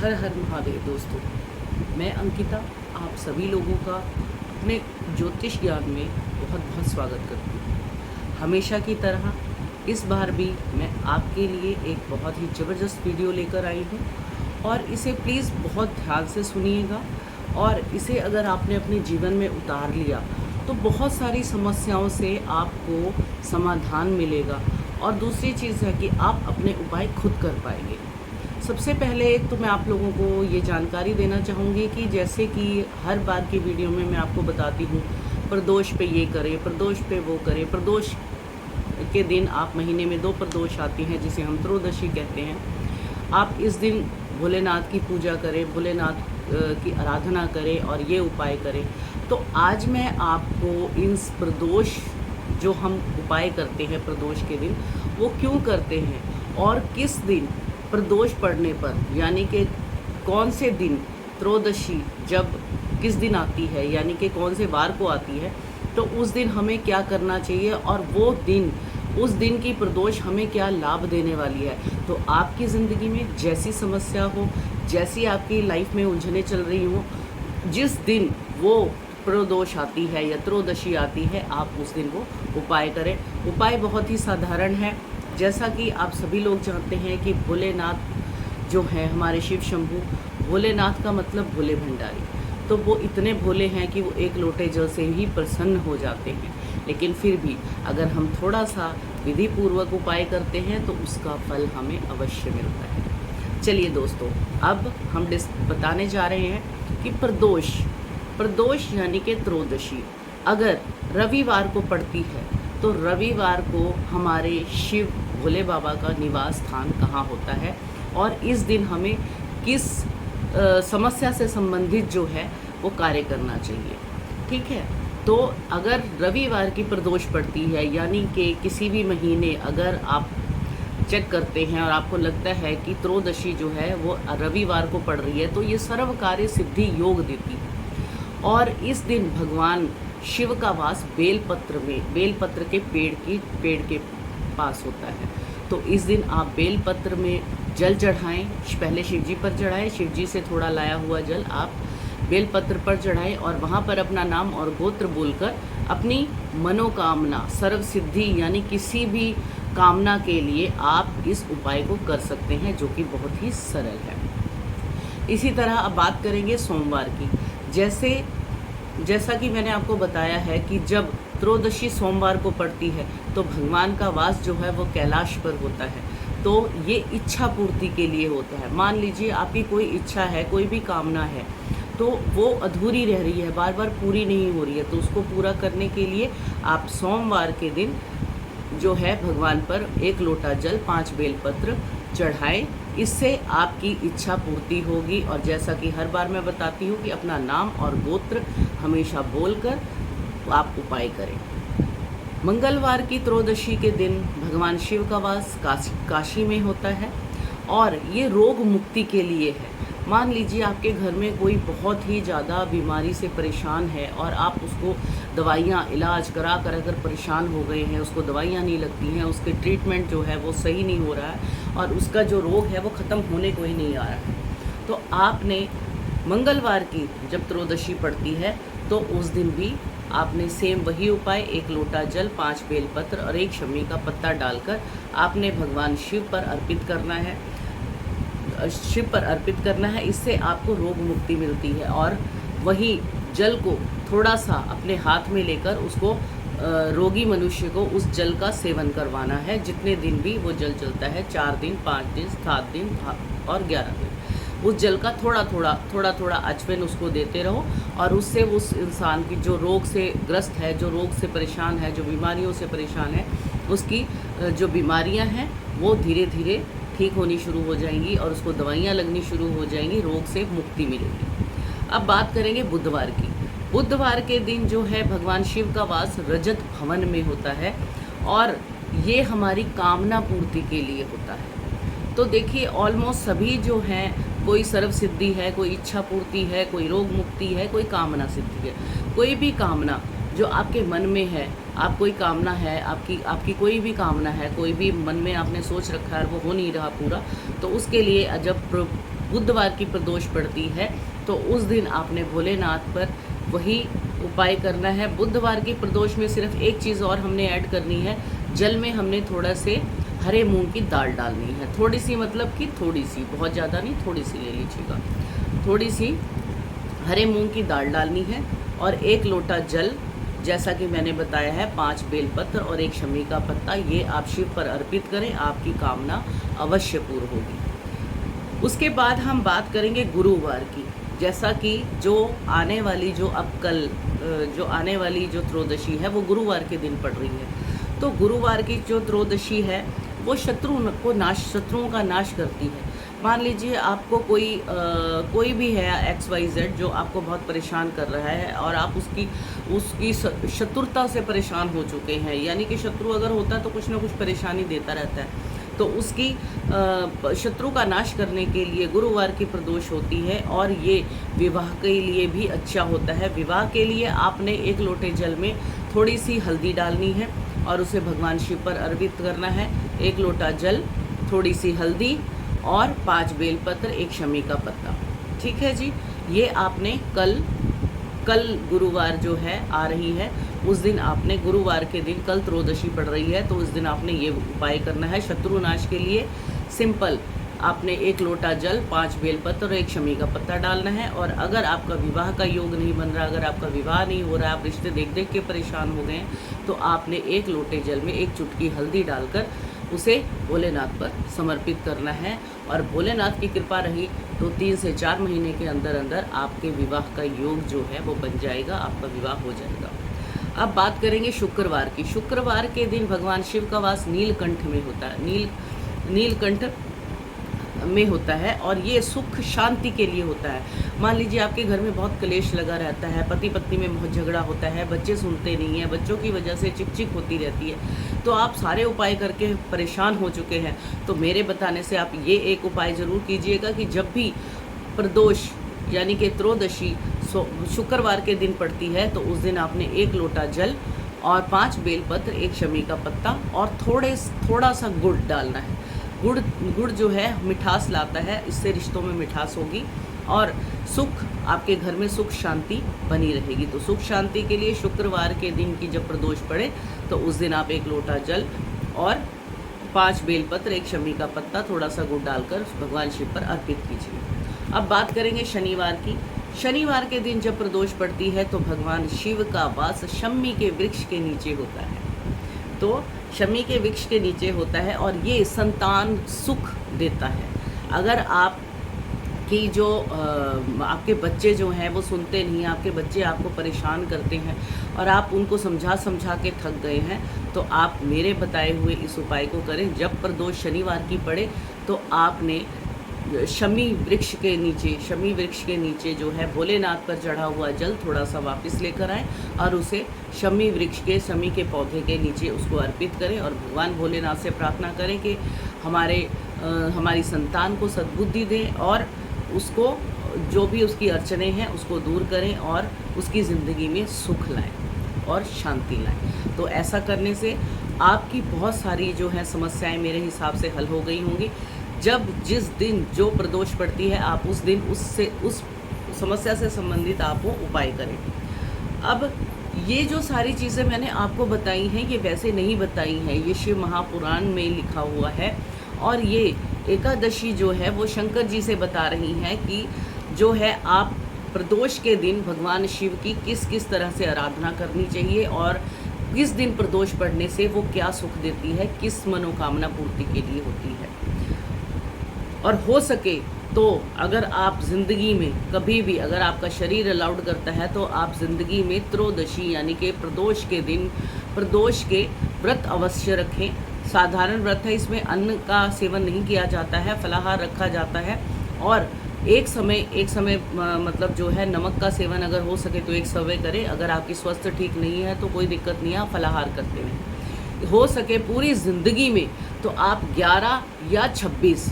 हर हर महादेव दोस्तों। मैं अंकिता आप सभी लोगों का अपने ज्योतिष ज्ञान में बहुत बहुत स्वागत करती हूँ। हमेशा की तरह इस बार भी मैं आपके लिए एक बहुत ही ज़बरदस्त वीडियो लेकर आई हूँ और इसे प्लीज़ बहुत ध्यान से सुनिएगा। और इसे अगर आपने अपने जीवन में उतार लिया तो बहुत सारी समस्याओं से आपको समाधान मिलेगा। और दूसरी चीज़ है कि आप अपने उपाय खुद कर पाएंगे। सबसे पहले एक तो मैं आप लोगों को ये जानकारी देना चाहूँगी कि जैसे कि हर बार की वीडियो में मैं आपको बताती हूँ प्रदोष पे ये करें, प्रदोष पे वो करें। प्रदोष के दिन आप महीने में 2 प्रदोष आती हैं जिसे हम त्रयोदशी कहते हैं। आप इस दिन भोलेनाथ की पूजा करें, भोलेनाथ की आराधना करें और ये उपाय करें। तो आज मैं आपको इन प्रदोष जो हम उपाय करते हैं प्रदोष के दिन वो क्यों करते हैं और किस दिन प्रदोष पड़ने पर, यानी कि कौन से दिन त्रयोदशी जब किस दिन आती है, यानी कि कौन से वार को आती है, तो उस दिन हमें क्या करना चाहिए और वो दिन, उस दिन की प्रदोष हमें क्या लाभ देने वाली है। तो आपकी ज़िंदगी में जैसी समस्या हो, जैसी आपकी लाइफ में उलझने चल रही हो, जिस दिन वो प्रदोष आती है या त्रयोदशी आती है, आप उस दिन वो उपाय करें। उपाय बहुत ही साधारण है। जैसा कि आप सभी लोग जानते हैं कि भोलेनाथ जो हैं हमारे शिव शंभू, भोलेनाथ का मतलब भोले भंडारी। तो वो इतने भोले हैं कि वो एक लोटे जल से ही प्रसन्न हो जाते हैं। लेकिन फिर भी अगर हम थोड़ा सा विधि पूर्वक उपाय करते हैं तो उसका फल हमें अवश्य मिलता है। चलिए दोस्तों, अब हम बताने जा रहे हैं कि प्रदोष यानी कि त्रयोदशी अगर रविवार को पड़ती है तो रविवार को हमारे शिव भोले बाबा का निवास स्थान कहाँ होता है और इस दिन हमें किस समस्या से संबंधित जो है वो कार्य करना चाहिए। ठीक है, तो अगर रविवार की प्रदोष पड़ती है, यानी कि किसी भी महीने अगर आप चेक करते हैं और आपको लगता है कि त्रयोदशी जो है वो रविवार को पड़ रही है, तो ये सर्व कार्य सिद्धि योग देती है। और इस दिन भगवान शिव का वास बेलपत्र के पेड़ के पास होता है। तो इस दिन आप बेलपत्र में जल चढ़ाएं। पहले शिव जी पर चढ़ाएं, शिव जी से थोड़ा लाया हुआ जल आप बेलपत्र पर चढ़ाएं और वहाँ पर अपना नाम और गोत्र बोलकर अपनी मनोकामना सर्व सिद्धि, यानी किसी भी कामना के लिए आप इस उपाय को कर सकते हैं, जो कि बहुत ही सरल है। इसी तरह अब बात करेंगे सोमवार की। जैसा कि मैंने आपको बताया है कि जब त्रयोदशी सोमवार को पड़ती है तो भगवान का वास जो है वो कैलाश पर होता है। तो ये इच्छा पूर्ति के लिए होता है। मान लीजिए आपकी कोई इच्छा है, कोई भी कामना है, तो वो अधूरी रह रही है, बार बार पूरी नहीं हो रही है, तो उसको पूरा करने के लिए आप सोमवार के दिन जो है भगवान पर 1 लोटा जल 5 बेलपत्र चढ़ाएं। इससे आपकी इच्छा पूर्ति होगी। और जैसा कि हर बार मैं बताती हूँ कि अपना नाम और गोत्र हमेशा बोलकर आप उपाय करें। मंगलवार की त्रयोदशी के दिन भगवान शिव का वास काशी में होता है और ये रोग मुक्ति के लिए है। मान लीजिए आपके घर में कोई बहुत ही ज़्यादा बीमारी से परेशान है और आप उसको दवाइयाँ इलाज करा कर अगर परेशान हो गए हैं, उसको दवाइयाँ नहीं लगती हैं, उसके ट्रीटमेंट जो है वो सही नहीं हो रहा है और उसका जो रोग है वो ख़त्म होने को ही नहीं आ रहा है, तो आपने मंगलवार की जब त्रयोदशी पड़ती है तो उस दिन भी आपने सेम वही उपाय 1 लोटा जल 5 बेलपत्र और 1 शमी का पत्ता डालकर आपने भगवान शिव पर अर्पित करना है। इससे आपको रोग मुक्ति मिलती है। और वही जल को थोड़ा सा अपने हाथ में लेकर उसको रोगी मनुष्य को उस जल का सेवन करवाना है, जितने दिन भी वो जल चलता है, 4 दिन, 5 दिन, 7 दिन और 11 दिन। उस जल का थोड़ा थोड़ा आचमन उसको देते रहो और उससे उस इंसान की जो रोग से ग्रस्त है, जो रोग से परेशान है, जो बीमारियों से परेशान है, उसकी जो बीमारियां हैं वो धीरे धीरे ठीक होनी शुरू हो जाएंगी और उसको दवाइयाँ लगनी शुरू हो जाएंगी, रोग से मुक्ति मिलेगी। अब बात करेंगे बुधवार की। बुधवार के दिन जो है भगवान शिव का वास रजत भवन में होता है और ये हमारी कामना पूर्ति के लिए होता है। तो देखिए ऑलमोस्ट सभी जो हैं, कोई सर्व सिद्धि है, कोई इच्छा पूर्ति है, कोई रोग मुक्ति है, कोई कामना सिद्धि है। कोई भी कामना जो आपके मन में है, आप कोई कामना है, आपकी कोई भी कामना है, कोई भी मन में आपने सोच रखा है वो हो नहीं रहा पूरा, तो उसके लिए जब बुधवार की प्रदोष पड़ती है तो उस दिन आपने भोलेनाथ पर वही उपाय करना है। बुधवार की प्रदोष में सिर्फ एक चीज़ और हमने ऐड करनी है, जल में हमने थोड़ा से हरे मूंग की दाल डालनी है। थोड़ी सी मतलब कि थोड़ी सी, बहुत ज़्यादा नहीं, थोड़ी सी ले लीजिएगा। थोड़ी सी हरे मूंग की दाल डालनी है और 1 लोटा जल, जैसा कि मैंने बताया है, 5 बेलपत्र और 1 शमी का पत्ता, ये आप शिव पर अर्पित करें, आपकी कामना अवश्य पूर्ण होगी। उसके बाद हम बात करेंगे गुरुवार की। जैसा कि जो आने वाली जो त्रयोदशी है वो गुरुवार के दिन पड़ रही है। तो गुरुवार की जो त्रयोदशी है वो शत्रुओं का नाश करती है। मान लीजिए आपको कोई भी है XYZ जो आपको बहुत परेशान कर रहा है और आप उसकी शत्रुता से परेशान हो चुके हैं, यानी कि शत्रु अगर होता है तो कुछ ना कुछ परेशानी देता रहता है। तो उसकी शत्रु का नाश करने के लिए गुरुवार की प्रदोष होती है और ये विवाह के लिए भी अच्छा होता है। विवाह के लिए आपने 1 लोटे जल में थोड़ी सी हल्दी डालनी है और उसे भगवान शिव पर अर्पित करना है। 1 लोटा जल, थोड़ी सी हल्दी और 5 बेलपत्र, 1 शमी का पत्ता। ठीक है जी। ये आपने कल गुरुवार जो है आ रही है, उस दिन आपने गुरुवार के दिन, कल त्रयोदशी पड़ रही है तो उस दिन आपने ये उपाय करना है। शत्रु नाश के लिए सिंपल आपने 1 लोटा जल, 5 बेलपत्र और 1 शमी का पत्ता डालना है। और अगर आपका विवाह का योग नहीं बन रहा, अगर आपका विवाह नहीं हो रहा है, आप रिश्ते देख देख के परेशान हो गए हैं, तो आपने 1 लोटे जल में 1 चुटकी हल्दी डालकर उसे भोलेनाथ पर समर्पित करना है। और भोलेनाथ की कृपा रही तो 3 से 4 महीने के अंदर अंदर आपके विवाह का योग जो है वो बन जाएगा, आपका विवाह हो जाएगा। अब बात करेंगे शुक्रवार की। शुक्रवार के दिन भगवान शिव का वास नीलकंठ में होता है, नीलकंठ में होता है और ये सुख शांति के लिए होता है। मान लीजिए आपके घर में बहुत कलेश लगा रहता है, पति पत्नी में बहुत झगड़ा होता है, बच्चे सुनते नहीं हैं, बच्चों की वजह से चिक होती रहती है, तो आप सारे उपाय करके परेशान हो चुके हैं, तो मेरे बताने से आप ये एक उपाय ज़रूर कीजिएगा कि जब भी प्रदोष यानी कि त्रयोदशी शुक्रवार के दिन पड़ती है तो उस दिन आपने 1 लोटा जल और 5 बेलपत्र, 1 शमी का पत्ता और थोड़ा सा गुड़ डालना है। गुड़ जो है मिठास लाता है, इससे रिश्तों में मिठास होगी और सुख, आपके घर में सुख शांति बनी रहेगी। तो सुख शांति के लिए शुक्रवार के दिन की जब प्रदोष पड़े तो उस दिन आप 1 लोटा जल और 5 बेलपत्र, 1 शमी का पत्ता, थोड़ा सा गुड़ डालकर भगवान शिव पर अर्पित कीजिए। अब बात करेंगे शनिवार की। शनिवार के दिन जब प्रदोष पड़ती है तो भगवान शिव का वास शमी के वृक्ष के नीचे होता है। तो शमी के वृक्ष के नीचे होता है और ये संतान सुख देता है। अगर आप कि जो आपके बच्चे जो हैं वो सुनते नहीं, आपके बच्चे आपको परेशान करते हैं और आप उनको समझा के थक गए हैं, तो आप मेरे बताए हुए इस उपाय को करें। जब प्रदोष शनिवार की पड़े तो आपने शमी वृक्ष के नीचे जो है भोलेनाथ पर चढ़ा हुआ जल थोड़ा सा वापस लेकर आएँ और उसे शमी के पौधे के नीचे उसको अर्पित करें और भगवान भोलेनाथ से प्रार्थना करें कि हमारी संतान को सद्बुद्धि दें और उसको जो भी उसकी अड़चने हैं उसको दूर करें और उसकी ज़िंदगी में सुख लाएं और शांति लाएं। तो ऐसा करने से आपकी बहुत सारी जो है समस्याएं मेरे हिसाब से हल हो गई होंगी। जिस दिन जो प्रदोष पड़ती है आप उस दिन उस समस्या से संबंधित आप वो उपाय करें। अब ये जो सारी चीज़ें मैंने आपको बताई हैं ये वैसे नहीं बताई हैं, ये शिव महापुराण में लिखा हुआ है और ये एकादशी जो है वो शंकर जी से बता रही हैं कि जो है आप प्रदोष के दिन भगवान शिव की किस किस तरह से आराधना करनी चाहिए और किस दिन प्रदोष पड़ने से वो क्या सुख देती है, किस मनोकामना पूर्ति के लिए होती है। और हो सके तो अगर आप ज़िंदगी में कभी भी, अगर आपका शरीर अलाउड करता है तो आप ज़िंदगी में त्रयोदशी यानी कि प्रदोष के दिन प्रदोष के व्रत अवश्य रखें। साधारण व्रत है, इसमें अन्न का सेवन नहीं किया जाता है, फलाहार रखा जाता है और एक समय मतलब जो है नमक का सेवन अगर हो सके तो 1 समय करें। अगर आपकी स्वास्थ्य ठीक नहीं है तो कोई दिक्कत नहीं है, आप फलाहार करते हैं। हो सके पूरी ज़िंदगी में तो आप 11 या 26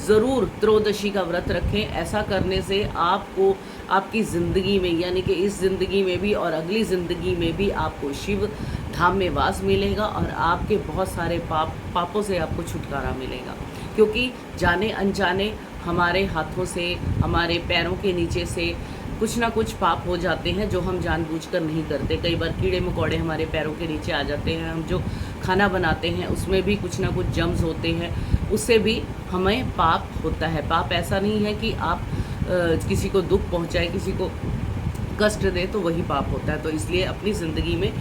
ज़रूर त्रयोदशी का व्रत रखें। ऐसा करने से आपको आपकी ज़िंदगी में यानी कि इस ज़िंदगी में भी और अगली ज़िंदगी में भी आपको शिव धाम में वास मिलेगा और आपके बहुत सारे पापों से आपको छुटकारा मिलेगा। क्योंकि जाने अनजाने हमारे हाथों से, हमारे पैरों के नीचे से कुछ ना कुछ पाप हो जाते हैं जो हम जानबूझकर नहीं करते। कई बार कीड़े मकोड़े हमारे पैरों के नीचे आ जाते हैं। हम जो खाना बनाते हैं उसमें भी कुछ ना कुछ जर्म्स होते हैं, उससे भी हमें पाप होता है। पाप ऐसा नहीं है कि आप किसी को दुख पहुंचाए, किसी को कष्ट दे तो वही पाप होता है। तो इसलिए अपनी ज़िंदगी में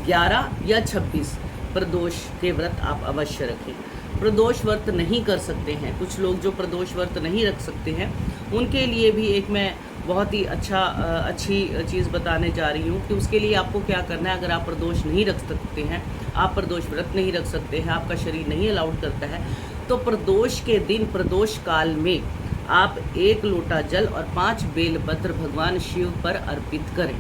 11 या 26 प्रदोष के व्रत आप अवश्य रखें। प्रदोष व्रत नहीं कर सकते हैं, कुछ लोग जो प्रदोष व्रत नहीं रख सकते हैं, उनके लिए भी एक मैं बहुत ही अच्छी चीज़ बताने जा रही हूँ कि उसके लिए आपको क्या करना है। अगर आप प्रदोष नहीं रख सकते हैं, आप प्रदोष व्रत नहीं रख सकते हैं, आपका शरीर नहीं अलाउड करता है, तो प्रदोष के दिन, प्रदोष काल में आप 1 लोटा जल और 5 बेलपत्र भगवान शिव पर अर्पित करें।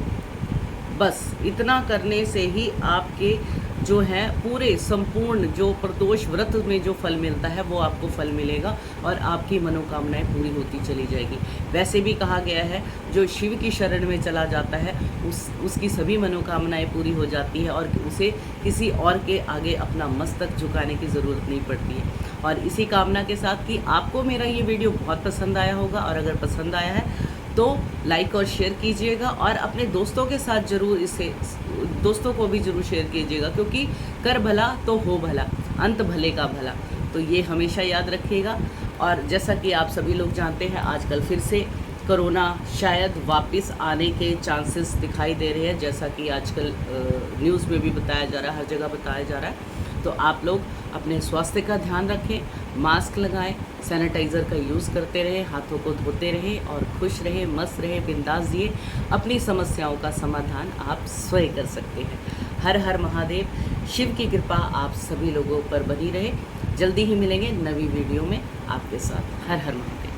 बस इतना करने से ही आपके जो है पूरे संपूर्ण जो प्रदोष व्रत में जो फल मिलता है वो आपको फल मिलेगा और आपकी मनोकामनाएं पूरी होती चली जाएगी। वैसे भी कहा गया है जो शिव की शरण में चला जाता है उसकी सभी मनोकामनाएं पूरी हो जाती है और उसे किसी और के आगे अपना मस्तक झुकाने की ज़रूरत नहीं पड़ती है। और इसी कामना के साथ कि आपको मेरा ये वीडियो बहुत पसंद आया होगा, और अगर पसंद आया है तो लाइक और शेयर कीजिएगा और अपने दोस्तों के साथ ज़रूर दोस्तों को भी ज़रूर शेयर कीजिएगा, क्योंकि कर भला तो हो भला, अंत भले का भला। तो ये हमेशा याद रखिएगा। और जैसा कि आप सभी लोग जानते हैं, आजकल फिर से कोरोना शायद वापस आने के चांसेस दिखाई दे रहे हैं, जैसा कि आजकल न्यूज़ में भी बताया जा रहा है, हर जगह बताया जा रहा है। तो आप लोग अपने स्वास्थ्य का ध्यान रखें, मास्क लगाएं, सैनिटाइज़र का यूज़ करते रहें, हाथों को धोते रहें और खुश रहें, मस्त रहें, बिंदास जिए। अपनी समस्याओं का समाधान आप स्वयं कर सकते हैं। हर हर महादेव। शिव की कृपा आप सभी लोगों पर बनी रहे। जल्दी ही मिलेंगे नवी वीडियो में आपके साथ। हर हर महादेव।